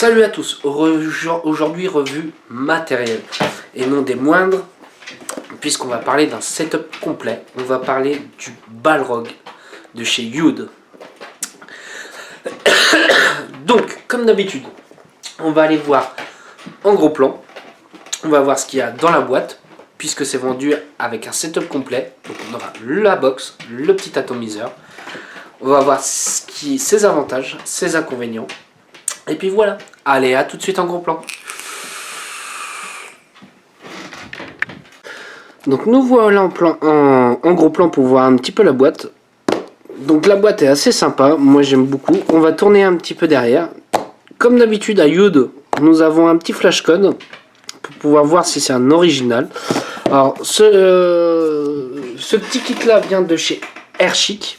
Salut à tous, aujourd'hui revue matérielle et non des moindres, puisqu'on va parler d'un setup complet. On va parler du Balrog de chez Yud. Donc, comme d'habitude, on va aller voir en gros plan. On va voir ce qu'il y a dans la boîte, puisque c'est vendu avec un setup complet. Donc on aura la box, le petit atomiseur. On va voir ses avantages, ses inconvénients. Et puis voilà. Allez, à tout de suite en gros plan. Donc nous voilà en gros plan pour voir un petit peu la boîte. Donc la boîte est assez sympa, moi j'aime beaucoup. On va tourner un petit peu derrière. Comme d'habitude à Yud, nous avons un petit flash code pour pouvoir voir si c'est un original. Alors ce petit kit là vient de chez Airchic,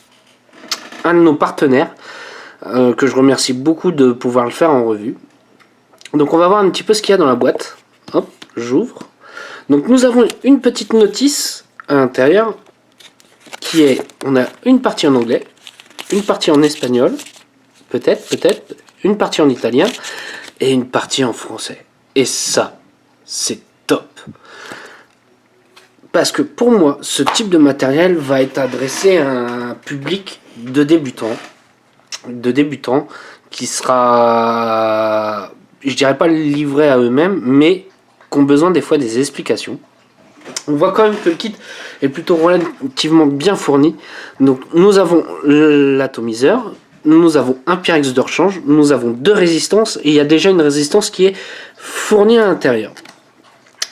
un de nos partenaires, que je remercie beaucoup de pouvoir le faire en revue. Donc on va voir un petit peu ce qu'il y a dans la boîte. Hop, j'ouvre. Donc nous avons une petite notice à l'intérieur qui est, on a une partie en anglais, une partie en espagnol, peut-être, une partie en italien et une partie en français. Et ça, c'est top. Parce que pour moi, ce type de matériel va être adressé à un public de débutants qui sera, je dirais pas livré à eux-mêmes, mais qui ont besoin des fois des explications. On voit quand même que le kit est plutôt relativement bien fourni. Donc nous avons l'atomiseur, nous avons un Pyrex de rechange, nous avons deux résistances et il y a déjà une résistance qui est fournie à l'intérieur.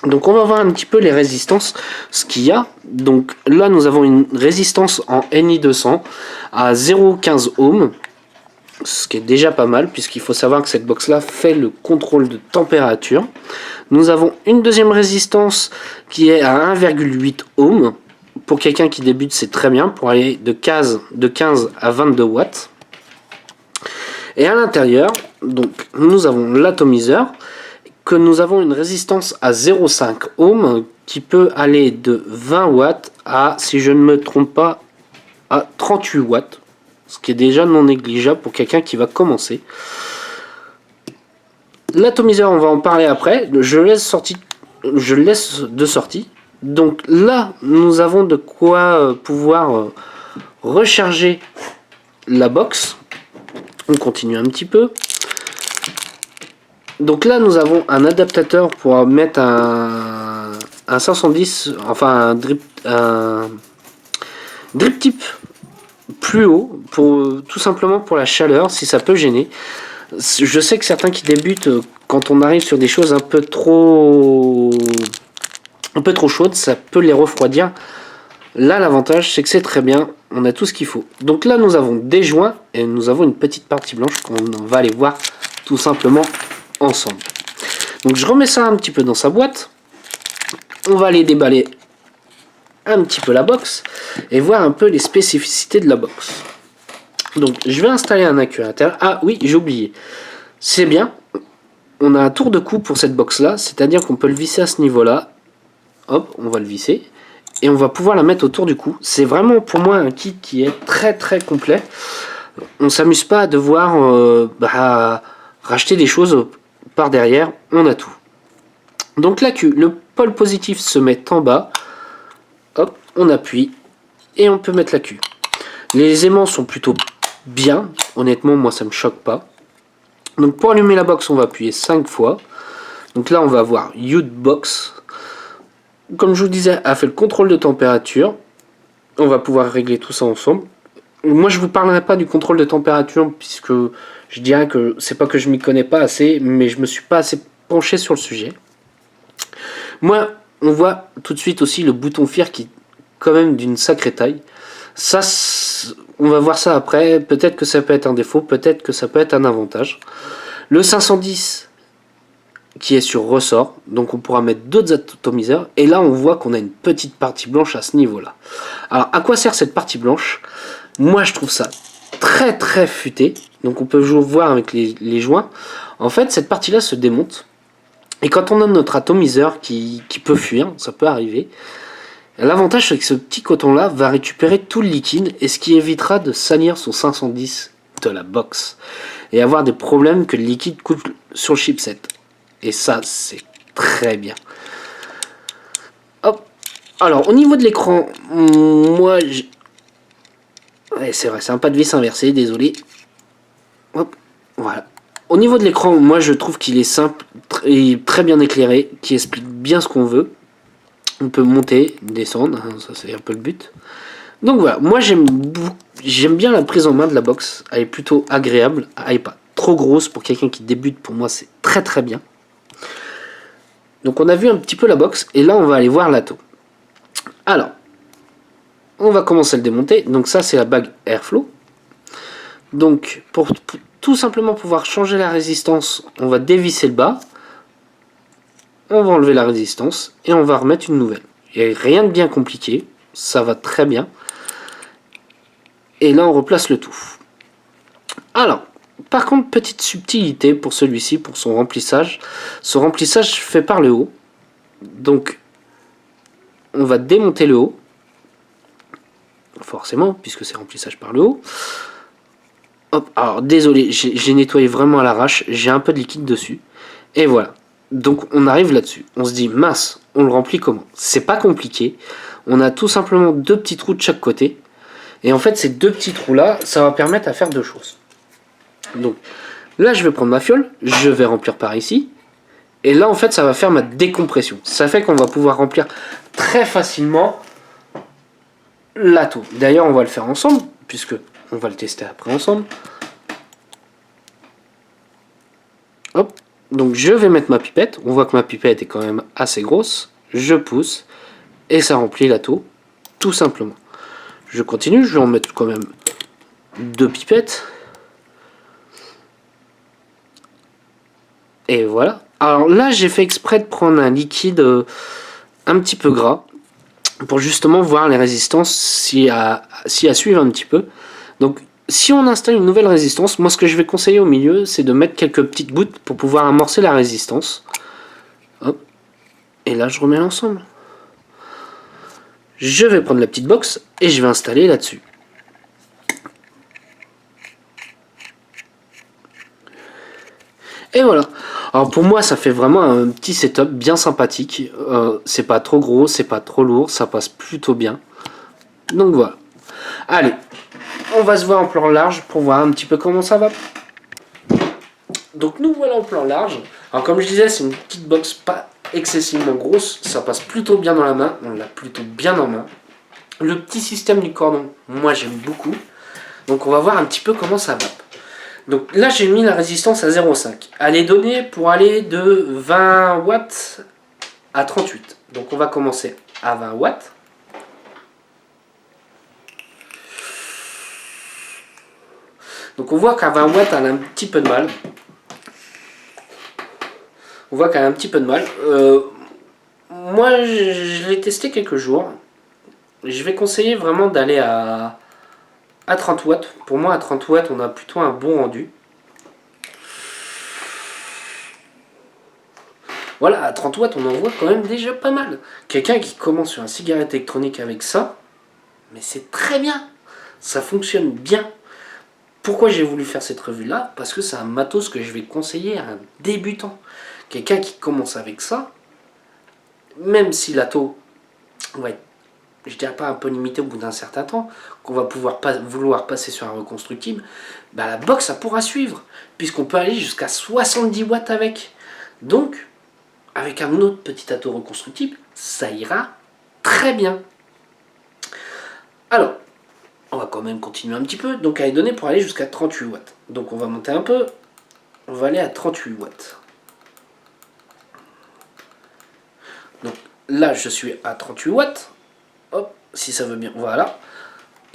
Donc on va voir un petit peu les résistances, ce qu'il y a. Donc là nous avons une résistance en NI200 à 0,15 ohms, ce qui est déjà pas mal puisqu'il faut savoir que cette box là fait le contrôle de température. Nous avons une deuxième résistance qui est à 1,8 ohms. Pour quelqu'un qui débute, c'est très bien pour aller de 15 à 22 watts. Et à l'intérieur, donc nous avons l'atomiseur, que nous avons une résistance à 0,5 ohms qui peut aller de 20 watts à, si je ne me trompe pas, à 38 watts. Ce qui est déjà non négligeable pour quelqu'un qui va commencer. L'atomiseur, on va en parler après. Je laisse de sortie. Donc là, nous avons de quoi pouvoir recharger la box. On continue un petit peu. Donc là, nous avons un adaptateur pour mettre un 510, enfin un drip tip plus haut, tout simplement pour la chaleur, si ça peut gêner. Je sais que certains qui débutent, quand on arrive sur des choses un peu trop chaudes, ça peut les refroidir. Là, l'avantage, c'est que c'est très bien, on a tout ce qu'il faut. Donc là, nous avons des joints et nous avons une petite partie blanche qu'on va aller voir tout simplement ensemble. Donc je remets ça un petit peu dans sa boîte. On va aller déballer un petit peu la box et voir un peu les spécificités de la box. Donc je vais installer un accu à l'intérieur. Ah oui, j'ai oublié. C'est bien. On a un tour de cou pour cette box là, c'est-à-dire qu'on peut le visser à ce niveau là. Hop, on va le visser. Et on va pouvoir la mettre autour du cou. C'est vraiment pour moi un kit qui est très très complet. On ne s'amuse pas à devoir racheter des choses par derrière. On a tout. Donc l'accu, le pôle positif se met en bas. Hop, on appuie. Et on peut mettre l'accu. Les aimants sont plutôt bien. Honnêtement, moi ça me choque pas. Donc pour allumer la box, on va appuyer 5 fois. Donc là, on va avoir Yud Box. Comme je vous disais, elle fait le contrôle de température. On va pouvoir régler tout ça ensemble. Moi, je vous parlerai pas du contrôle de température puisque je dirais que c'est pas que je m'y connais pas assez, mais je me suis pas assez penché sur le sujet. Moi, on voit tout de suite aussi le bouton FIR qui est quand même d'une sacrée taille. Ça, on va voir ça après. Peut-être que ça peut être un défaut, peut-être que ça peut être un avantage. Le 510 qui est sur ressort, donc on pourra mettre d'autres atomiseurs. Et là, on voit qu'on a une petite partie blanche à ce niveau-là. Alors, à quoi sert cette partie blanche? Moi, je trouve ça très très futé. Donc, on peut voir avec les joints. En fait, cette partie-là se démonte. Et quand on a notre atomiseur qui peut fuir, ça peut arriver. L'avantage, c'est que ce petit coton-là va récupérer tout le liquide et ce qui évitera de salir son 510 de la box. et avoir des problèmes que le liquide coule sur le chipset. Et ça, c'est très bien. Hop. Alors, au niveau de l'écran, moi, ouais, c'est vrai, c'est un pas de vis inversé, désolé. Hop, voilà. Au niveau de l'écran, moi, je trouve qu'il est simple et très bien éclairé, qui explique bien ce qu'on veut. On peut monter, descendre, hein, ça c'est un peu le but. Donc voilà, moi j'aime bien la prise en main de la box. Elle est plutôt agréable, elle n'est pas trop grosse pour quelqu'un qui débute. Pour moi, c'est très très bien. Donc on a vu un petit peu la box et là on va aller voir l'Atto. Alors, on va commencer à le démonter. Donc ça c'est la bague Airflow. Donc pour tout simplement pouvoir changer la résistance, on va dévisser le bas. On va enlever la résistance et on va remettre une nouvelle. Il n'y a rien de bien compliqué, ça va très bien. Et là on replace le tout. Alors, par contre, petite subtilité pour celui-ci, pour son remplissage. Ce remplissage fait par le haut. Donc, on va démonter le haut. Forcément, puisque c'est remplissage par le haut. Hop, alors désolé, j'ai nettoyé vraiment à l'arrache. J'ai un peu de liquide dessus. Et voilà. Donc, on arrive là-dessus. On se dit, mince, on le remplit comment? C'est pas compliqué. On a tout simplement 2 petits trous de chaque côté. Et en fait, ces 2 petits trous-là, ça va permettre à faire 2 choses. Donc, là, je vais prendre ma fiole. Je vais remplir par ici. Et là, en fait, ça va faire ma décompression. Ça fait qu'on va pouvoir remplir très facilement l'Atto. D'ailleurs, on va le faire ensemble, puisque on va le tester après ensemble. Hop. Donc, je vais mettre ma pipette. On voit que ma pipette est quand même assez grosse. Je pousse. Et ça remplit l'Atto, tout simplement. Je continue. Je vais en mettre quand même 2 pipettes. Et voilà. Alors là, j'ai fait exprès de prendre un liquide un petit peu gras pour justement voir les résistances si à suivre un petit peu. Donc si on installe une nouvelle résistance, moi ce que je vais conseiller au milieu, c'est de mettre quelques petites gouttes pour pouvoir amorcer la résistance. Hop. Et là, je remets l'ensemble. Je vais prendre la petite box et je vais installer là-dessus. Et voilà. Alors pour moi, ça fait vraiment un petit setup bien sympathique. C'est pas trop gros, c'est pas trop lourd, ça passe plutôt bien. Donc voilà. Allez, on va se voir en plan large pour voir un petit peu comment ça va. Donc nous voilà en plan large. Alors comme je disais, c'est une petite box pas excessivement grosse. Ça passe plutôt bien dans la main. On l'a plutôt bien en main. Le petit système du cordon, moi j'aime beaucoup. Donc on va voir un petit peu comment ça va. Donc là, j'ai mis la résistance à 0,5. Elle est donnée pour aller de 20 watts à 38. Donc on va commencer à 20 watts. Donc on voit qu'à 20 watts, elle a un petit peu de mal. On voit qu'elle a un petit peu de mal. Moi, je l'ai testé quelques jours. Je vais conseiller vraiment d'aller à 30 watts. Pour moi, à 30 watts, on a plutôt un bon rendu. Voilà, à 30 watts, on en voit quand même déjà pas mal. Quelqu'un qui commence sur un cigarette électronique avec ça, mais c'est très bien. Ça fonctionne bien. Pourquoi j'ai voulu faire cette revue-là? Parce que c'est un matos que je vais conseiller à un débutant. Quelqu'un qui commence avec ça, même si l'Atto va être, je dirais pas un peu limité au bout d'un certain temps, qu'on va vouloir passer sur un reconstructible, bah la box, ça pourra suivre, puisqu'on peut aller jusqu'à 70 watts avec. Donc, avec un autre petit Atto reconstructible, ça ira très bien. Alors, on va quand même continuer un petit peu. Donc elle est donnée pour aller jusqu'à 38 watts. Donc on va monter un peu. On va aller à 38 watts. Donc là, je suis à 38 watts. Hop, si ça veut bien. Voilà.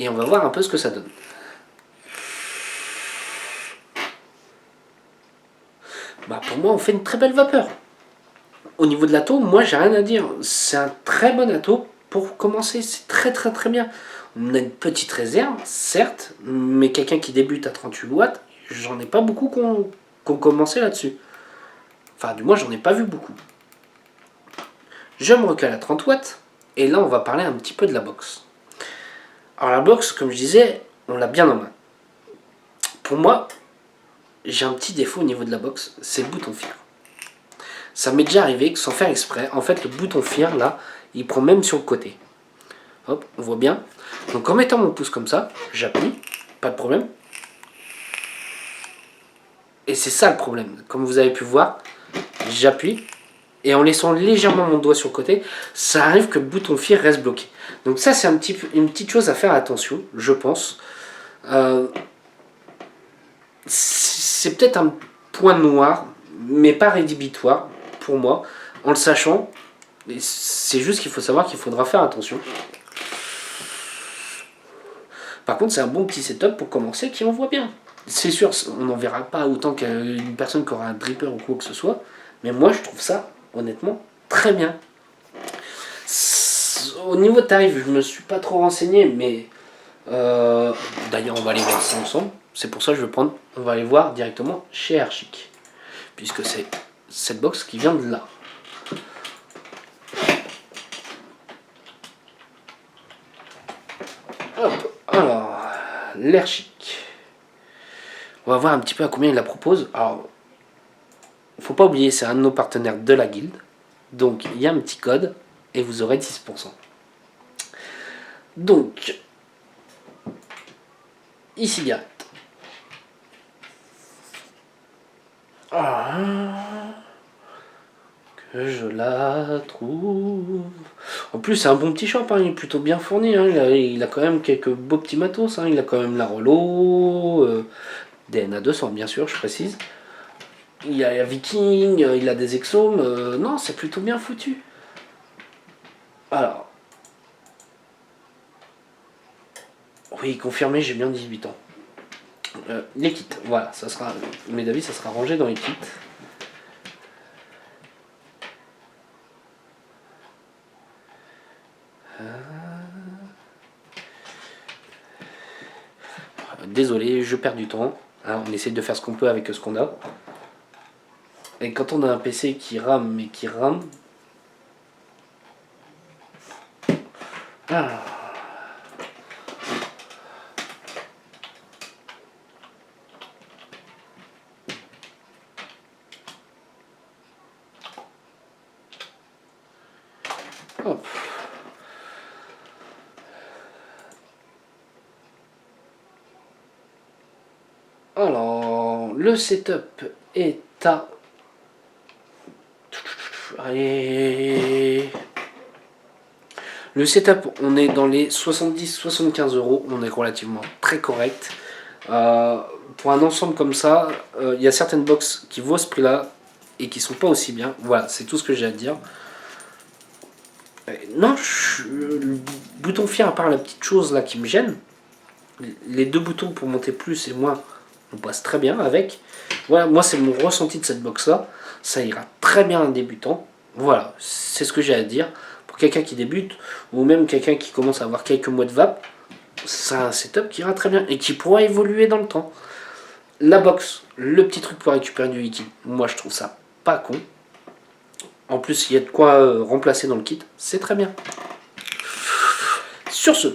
Et on va voir un peu ce que ça donne. Bah pour moi, on fait une très belle vapeur. Au niveau de l'Atto, moi, j'ai rien à dire. C'est un très bon Atto pour commencer. C'est très très très bien. On a une petite réserve, certes, mais quelqu'un qui débute à 38 watts, j'en ai pas beaucoup qui ont commencé là-dessus. Enfin, du moins, j'en ai pas vu beaucoup. Je me recale à 30 watts, et là, on va parler un petit peu de la box. Alors, la box, comme je disais, on l'a bien en main. Pour moi, j'ai un petit défaut au niveau de la box, c'est le bouton FIR. Ça m'est déjà arrivé que sans faire exprès, en fait le bouton FIR là, il prend même sur le côté. Hop, on voit bien. Donc en mettant mon pouce comme ça, j'appuie, pas de problème. Et c'est ça le problème. Comme vous avez pu voir, j'appuie. Et en laissant légèrement mon doigt sur le côté, ça arrive que le bouton FIR reste bloqué. Donc ça c'est une petite chose à faire attention, je pense. C'est peut-être un point noir, mais pas rédhibitoire pour moi, en le sachant. C'est juste qu'il faut savoir qu'il faudra faire attention. Par contre, c'est un bon petit setup pour commencer qui envoie bien. C'est sûr, on n'en verra pas autant qu'une personne qui aura un dripper ou quoi que ce soit, mais moi je trouve ça honnêtement très bien. Au niveau de tarif, je me suis pas trop renseigné, mais d'ailleurs on va aller voir ça ensemble. C'est pour ça que on va aller voir directement chez Airchic, puisque c'est cette box qui vient de là. Hop, alors, l'Airchic. On va voir un petit peu à combien il la propose. Alors, faut pas oublier, c'est un de nos partenaires de la guilde. Donc, il y a un petit code et vous aurez 10%. Donc, e-cigarette. Que je la trouve. En plus, c'est un bon petit shop, hein, il est plutôt bien fourni. Hein, il a quand même quelques beaux petits matos. Hein, il a quand même la Rollo, DNA 200, bien sûr, je précise. Il a Viking, il a des exomes. Non, c'est plutôt bien foutu. Alors. Oui, confirmé, j'ai bien 18 ans. Les kits, voilà, ça sera, mes avis, ça sera rangé dans les kits. Désolé, je perds du temps. Hein, on essaie de faire ce qu'on peut avec ce qu'on a. Et quand on a un PC qui rame, mais qui rame... Ah. Hop. Alors, le setup est à... Allez... Le setup, on est dans les 70-75 €, on est relativement très correct. Pour un ensemble comme ça, il y a certaines box qui vaut ce prix-là et qui sont pas aussi bien. Voilà, c'est tout ce que j'ai à dire. Non, le bouton FIR, à part la petite chose là qui me gêne, les deux boutons pour monter plus et moins, on passe très bien avec. Voilà, moi c'est mon ressenti de cette box là. Ça ira très bien à un débutant. Voilà, c'est ce que j'ai à dire. Pour quelqu'un qui débute, ou même quelqu'un qui commence à avoir quelques mois de vape, c'est un setup qui ira très bien et qui pourra évoluer dans le temps. La box, le petit truc pour récupérer du liquide, moi je trouve ça pas con. En plus, il y a de quoi remplacer dans le kit, c'est très bien. Sur ce,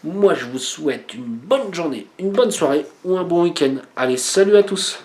moi je vous souhaite une bonne journée, une bonne soirée ou un bon week-end. Allez, salut à tous!